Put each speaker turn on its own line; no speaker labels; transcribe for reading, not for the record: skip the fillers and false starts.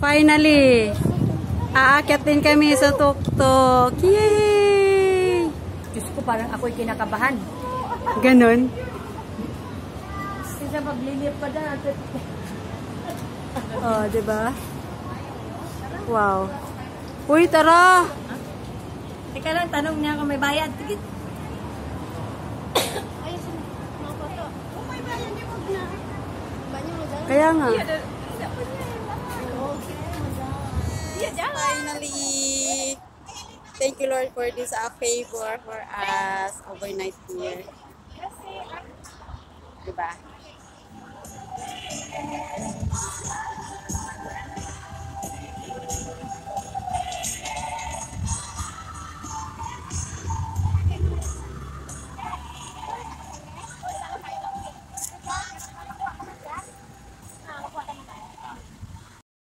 Finally, aakyat din kami sa tuktok. Yay!
Diyos ko, parang ako'y kinakabahan.
Ganon.
Kasi maglilip pa na.
Oh, diba? Wow. Uy, tara!
Teka lang, tanong niya kung may bayad. Tigit.
Kaya nga.
Finally, thank you Lord for this favor for us overnight here. Diba?